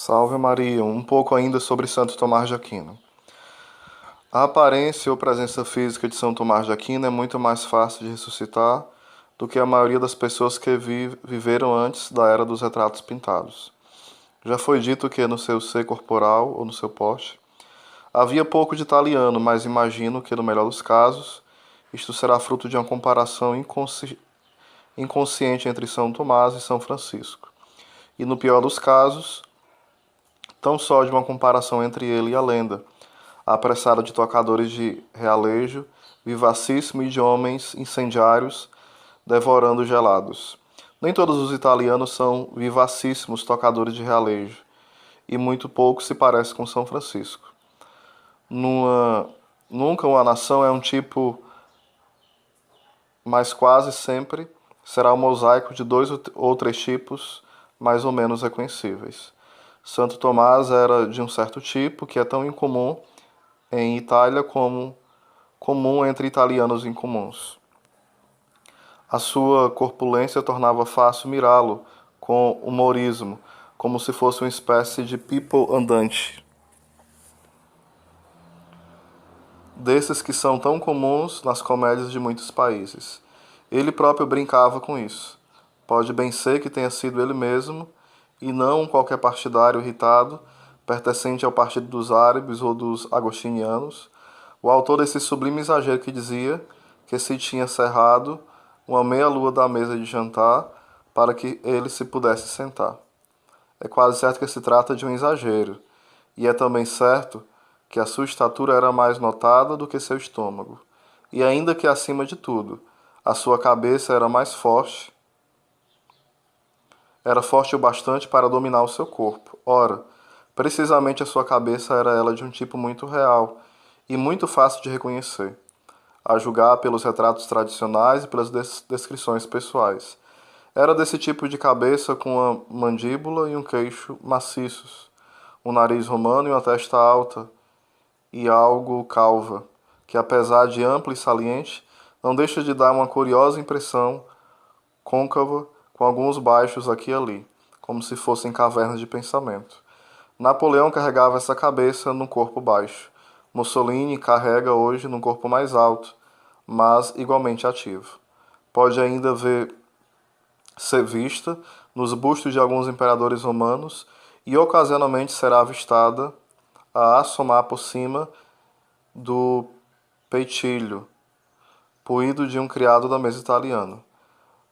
Salve Maria, um pouco ainda sobre Santo Tomás de Aquino. A aparência ou presença física de São Tomás de Aquino é muito mais fácil de ressuscitar do que a maioria das pessoas que viveram antes da era dos retratos pintados. Já foi dito que no seu ser corporal ou no seu porte havia pouco de italiano, mas imagino que no melhor dos casos isto será fruto de uma comparação inconsciente entre São Tomás e São Francisco. E no pior dos casos, tão só de uma comparação entre ele e a lenda, apressada de tocadores de realejo, vivacíssimo e de homens incendiários devorando gelados. Nem todos os italianos são vivacíssimos tocadores de realejo, e muito pouco se parece com São Francisco. Nunca uma nação é um tipo, mas quase sempre será um mosaico de dois ou três tipos mais ou menos reconhecíveis. Santo Tomás era de um certo tipo que é tão incomum em Itália como comum entre italianos incomuns. A sua corpulência tornava fácil mirá-lo com humorismo, como se fosse uma espécie de people andante, desses que são tão comuns nas comédias de muitos países. Ele próprio brincava com isso. Pode bem ser que tenha sido ele mesmo, e não qualquer partidário irritado, pertencente ao partido dos árabes ou dos agostinianos, o autor desse sublime exagero que dizia que se tinha cerrado uma meia-lua da mesa de jantar para que ele se pudesse sentar. É quase certo que se trata de um exagero, e é também certo que a sua estatura era mais notada do que seu estômago, e ainda que, acima de tudo, a sua cabeça era forte o bastante para dominar o seu corpo. Ora, precisamente a sua cabeça era ela de um tipo muito real e muito fácil de reconhecer, a julgar pelos retratos tradicionais e pelas descrições pessoais. Era desse tipo de cabeça com uma mandíbula e um queixo maciços, um nariz romano e uma testa alta e algo calva, que apesar de ampla e saliente, não deixa de dar uma curiosa impressão côncava com alguns baixos aqui e ali, como se fossem cavernas de pensamento. Napoleão carregava essa cabeça num corpo baixo. Mussolini carrega hoje num corpo mais alto, mas igualmente ativo. Pode ainda ser vista nos bustos de alguns imperadores romanos e ocasionalmente será avistada a assomar por cima do peitilho, puído de um criado da mesa italiana.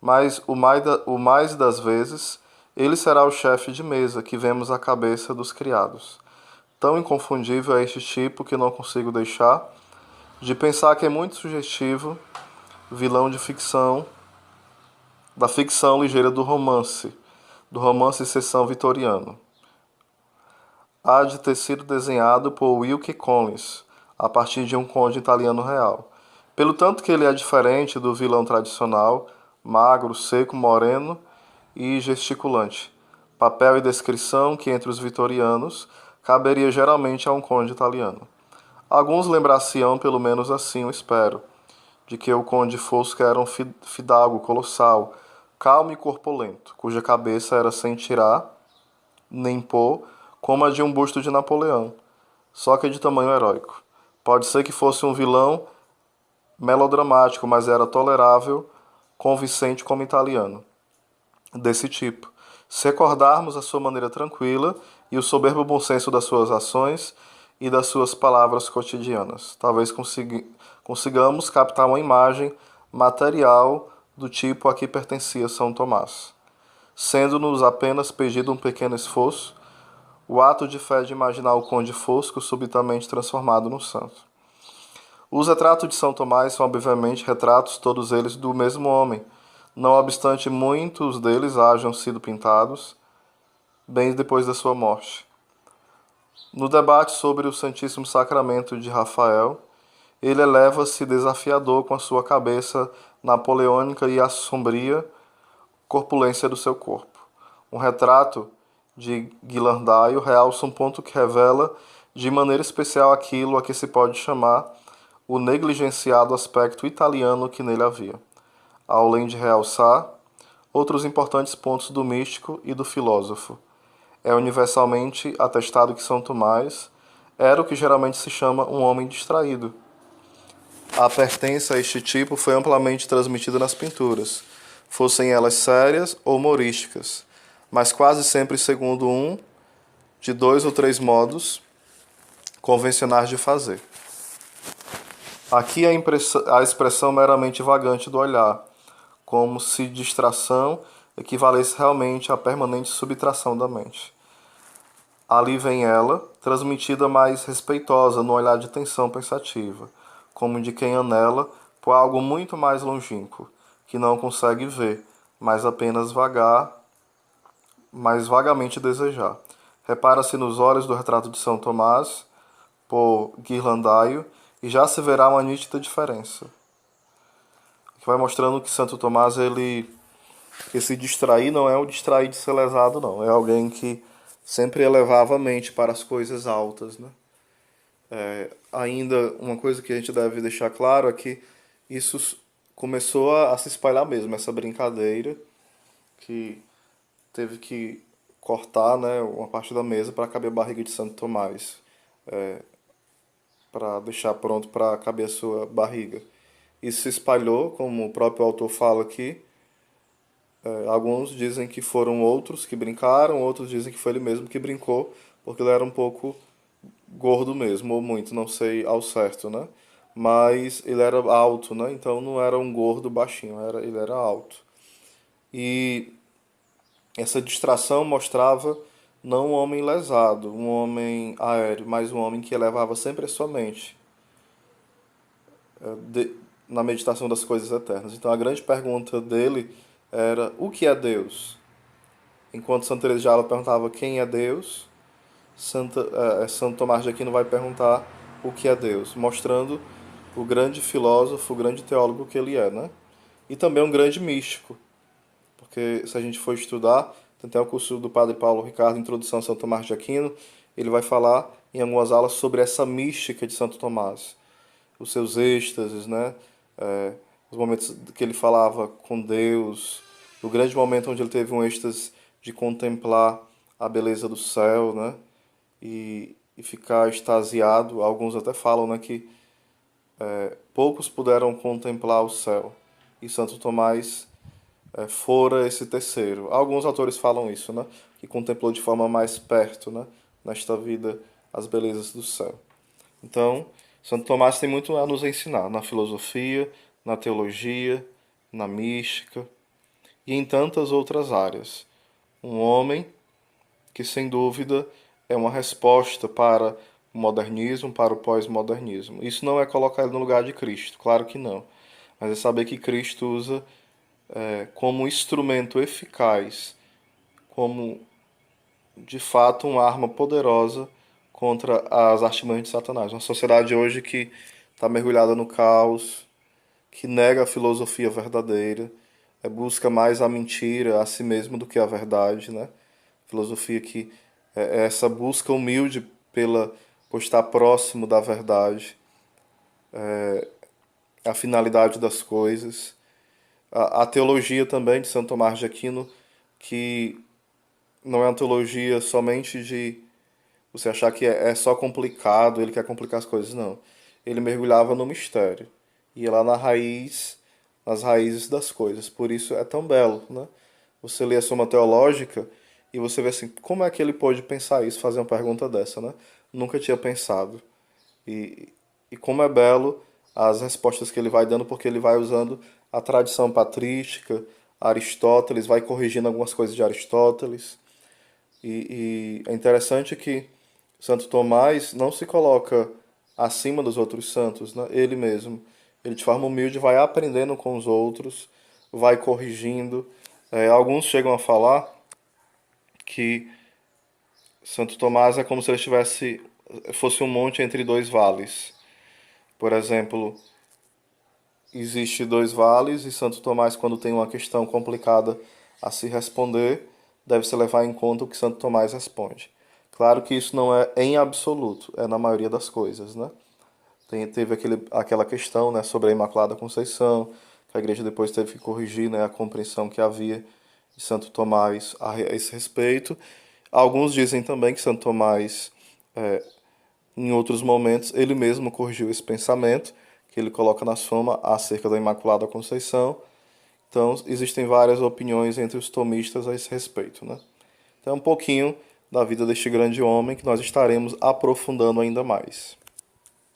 Mas o mais das vezes, ele será o chefe de mesa que vemos à cabeça dos criados. Tão inconfundível é este tipo que não consigo deixar de pensar que é muito sugestivo, vilão de ficção, da ficção ligeira do romance sessão vitoriano. Há de ter sido desenhado por Wilkie Collins, a partir de um conde italiano real. Pelo tanto que ele é diferente do vilão tradicional, magro, seco, moreno e gesticulante. Papel e descrição que entre os vitorianos caberia geralmente a um conde italiano. Alguns lembrar-se-ão, pelo menos assim eu espero, de que o conde Fosca era um fidalgo colossal, calmo e corpulento, cuja cabeça era sem tirar nem pôr, como a de um busto de Napoleão, só que de tamanho heróico. Pode ser que fosse um vilão melodramático, mas era tolerável, convincente como italiano. Desse tipo. Se recordarmos a sua maneira tranquila e o soberbo bom senso das suas ações e das suas palavras cotidianas, talvez consigamos captar uma imagem material do tipo a que pertencia São Tomás. Sendo-nos apenas pedido um pequeno esforço, o ato de fé de imaginar o conde Fosco subitamente transformado num santo. Os retratos de São Tomás são obviamente retratos todos eles do mesmo homem, não obstante muitos deles hajam sido pintados bem depois da sua morte. No debate sobre o Santíssimo Sacramento de Rafael, ele eleva-se desafiador com a sua cabeça napoleônica e a sombria corpulência do seu corpo. Um retrato de Ghirlandaio realça um ponto que revela de maneira especial aquilo a que se pode chamar o negligenciado aspecto italiano que nele havia, além de realçar outros importantes pontos do místico e do filósofo. É universalmente atestado que São Tomás era o que geralmente se chama um homem distraído. A pertença a este tipo foi amplamente transmitida nas pinturas, fossem elas sérias ou humorísticas, mas quase sempre segundo um de dois ou três modos convencionais de fazer. Aqui a expressão meramente vagante do olhar, como se distração equivalesse realmente à permanente subtração da mente. Ali vem ela, transmitida mais respeitosa no olhar de tensão pensativa, como de quem anela por algo muito mais longínquo, que não consegue ver, mas apenas mas vagamente desejar. Repara-se nos olhos do retrato de São Tomás, por Ghirlandaio, e já se verá uma nítida diferença. Que vai mostrando que Santo Tomás, que se distrair não é o distrair de ser lesado, não. É alguém que sempre elevava a mente para as coisas altas, né? Ainda uma coisa que a gente deve deixar claro é que isso começou a se espalhar mesmo, essa brincadeira que teve que cortar, né, uma parte da mesa para caber a barriga de Santo Tomás, para deixar pronto para caber a sua barriga. Isso se espalhou, como o próprio autor fala aqui. Alguns dizem que foram outros que brincaram, outros dizem que foi ele mesmo que brincou, porque ele era um pouco gordo mesmo, ou muito, não sei ao certo, né? Mas ele era alto, né? Então não era um gordo baixinho, ele era alto. E essa distração mostrava não um homem lesado, um homem aéreo, mas um homem que elevava sempre a sua mente de- na meditação das coisas eternas. Então a grande pergunta dele era: o que é Deus? Enquanto Santa Teresa de Ávila perguntava quem é Deus, Santo Tomás de Aquino vai perguntar o que é Deus, mostrando o grande filósofo, o grande teólogo que ele é, né? E também um grande místico, porque se a gente for estudar, tem até o curso do Padre Paulo Ricardo, Introdução a Santo Tomás de Aquino, ele vai falar em algumas aulas sobre essa mística de Santo Tomás, os seus êxtases, né? Os momentos que ele falava com Deus, o grande momento onde ele teve um êxtase de contemplar a beleza do céu, né? E ficar extasiado. Alguns até falam, né, que poucos puderam contemplar o céu. E Santo Tomás fora esse terceiro. Alguns autores falam isso, né? Que contemplou de forma mais perto, né? Nesta vida, as belezas do céu. Então, Santo Tomás tem muito a nos ensinar na filosofia, na teologia, na mística e em tantas outras áreas. Um homem que, sem dúvida, é uma resposta para o modernismo, para o pós-modernismo. Isso não é colocar ele no lugar de Cristo, claro que não. Mas é saber que Cristo usa como instrumento eficaz, como de fato uma arma poderosa contra as artimanhas de Satanás. Uma sociedade hoje que está mergulhada no caos, que nega a filosofia verdadeira, busca mais a mentira a si mesmo do que a verdade, né? Filosofia que é essa busca humilde por estar próximo da verdade, a finalidade das coisas. A teologia também de Santo Tomás de Aquino, que não é uma teologia somente de você achar que é só complicado, ele quer complicar as coisas, não. Ele mergulhava no mistério. Ia lá na raiz, nas raízes das coisas. Por isso é tão belo, né? Você lê a Soma Teológica e você vê assim, como é que ele pôde pensar isso, fazer uma pergunta dessa, né? Nunca tinha pensado. E, e como é belo as respostas que ele vai dando, porque ele vai usando a tradição patrística, Aristóteles, vai corrigindo algumas coisas de Aristóteles. E é interessante que Santo Tomás não se coloca acima dos outros santos, né? Ele mesmo. Ele de forma humilde vai aprendendo com os outros, vai corrigindo. Alguns chegam a falar que Santo Tomás é como se ele fosse um monte entre dois vales. Por exemplo, existe dois vales e Santo Tomás, quando tem uma questão complicada a se responder, deve-se levar em conta o que Santo Tomás responde. Claro que isso não é em absoluto, é na maioria das coisas, né? Teve aquela questão, né, sobre a Imaculada Conceição, que a igreja depois teve que corrigir, né, a compreensão que havia de Santo Tomás a esse respeito. Alguns dizem também que Santo Tomás, em outros momentos, ele mesmo corrigiu esse pensamento, que ele coloca na Suma acerca da Imaculada Conceição. Então, existem várias opiniões entre os tomistas a esse respeito, né? Então, é um pouquinho da vida deste grande homem que nós estaremos aprofundando ainda mais.